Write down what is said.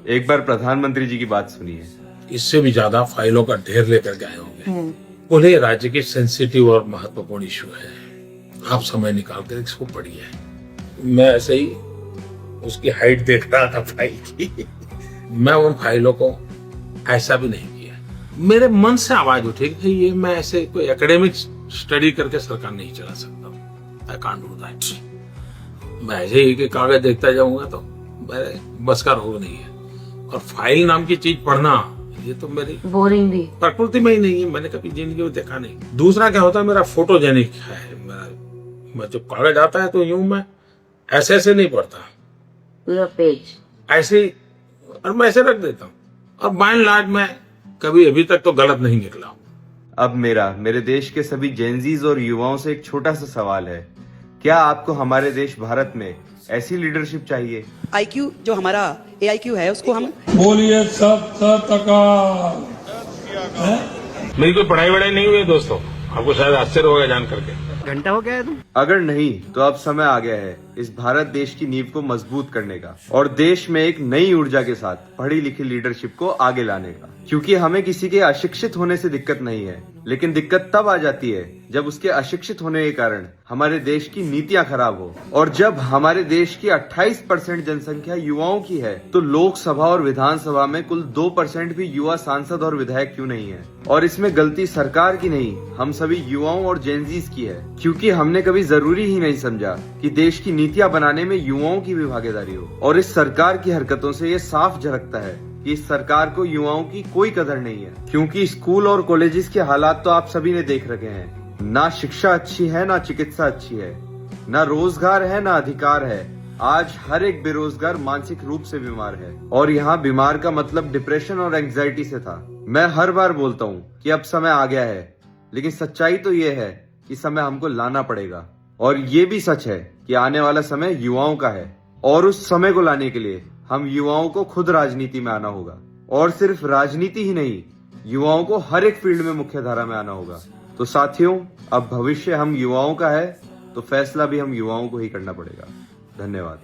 एक बार प्रधानमंत्री जी की बात सुनिए। इससे भी ज्यादा फाइलों का ढेर लेकर के आए होंगे। बोले राज्य के सेंसिटिव और महत्वपूर्ण इशू है, आप समय निकाल कर इसको पढ़िए। मैं ऐसे ही उसकी हाइट देख रहा था फाइल की। मैं उन फाइलों को ऐसा भी नहीं किया। मेरे मन से आवाज उठी कि ये मैं ऐसे कोई एकेडमिक स्टडी करके सरकार नहीं चला सकता। I can't do that. मैं ऐसे ही कि कागज देखता जाऊंगा तो मेरे बस का रोग नहीं है। और फाइल नाम की चीज पढ़ना ये तो मेरी बोरिंग भी प्रकृति में ही नहीं है, मैंने कभी जिंदगी में देखा नहीं। दूसरा क्या होता है, मेरा फोटोजेनिक है। मैं जब कागज आता है तो यूं मैं ऐसे नहीं पढ़ता, पूरा पेज ऐसे ही, और मैं ऐसे रख देता हूँ। और बाय एंड लार्ज मैं कभी अभी तक तो गलत नहीं निकला। अब मेरे देश के सभी जेनजीज और युवाओं से एक छोटा सा सवाल है। क्या आपको हमारे देश भारत में ऐसी लीडरशिप चाहिए? IQ जो हमारा AIQ है उसको हम बोलिए सत मेरी कोई पढ़ाई वढ़ाई नहीं हुई है दोस्तों, आपको शायद आश्चर्य होगा जान करके। घंटा हो गया है तुम। अगर नहीं तो अब समय आ गया है इस भारत देश की नींव को मजबूत करने का और देश में एक नई ऊर्जा के साथ पढ़ी लिखी लीडरशिप को आगे लाने का। क्योंकि हमें किसी के अशिक्षित होने से दिक्कत नहीं है, लेकिन दिक्कत तब आ जाती है जब उसके अशिक्षित होने के कारण हमारे देश की नीतियां खराब हो। और जब हमारे देश की 28% जनसंख्या युवाओं की है तो लोकसभा और विधानसभा में कुल 2% भी युवा सांसद और विधायक क्यों नहीं है? और इसमें गलती सरकार की नहीं, हम सभी युवाओं और जेनजीज की है। क्योंकि हमने कभी जरूरी ही नहीं समझा कि देश की नीतियां बनाने में युवाओं की भी भागीदारी हो। और इस सरकार की हरकतों से ये साफ झलकता है कि इस सरकार को युवाओं की कोई कदर नहीं है। क्योंकि स्कूल और कॉलेजेस के हालात तो आप सभी ने देख रखे हैं। ना शिक्षा अच्छी है, ना चिकित्सा अच्छी है, ना रोजगार है, ना अधिकार है। आज हर एक बेरोजगार मानसिक रूप से बीमार है। और यहाँ बीमार का मतलब डिप्रेशन और एंग्जाइटी से था। मैं हर बार बोलता हूँ कि अब समय आ गया है, लेकिन सच्चाई तो ये है कि समय हमको लाना पड़ेगा। और ये भी सच है कि आने वाला समय युवाओं का है। और उस समय को लाने के लिए हम युवाओं को खुद राजनीति में आना होगा। और सिर्फ राजनीति ही नहीं, युवाओं को हर एक फील्ड में मुख्य धारा में आना होगा। तो साथियों, अब भविष्य हम युवाओं का है तो फैसला भी हम युवाओं को ही करना पड़ेगा। धन्यवाद।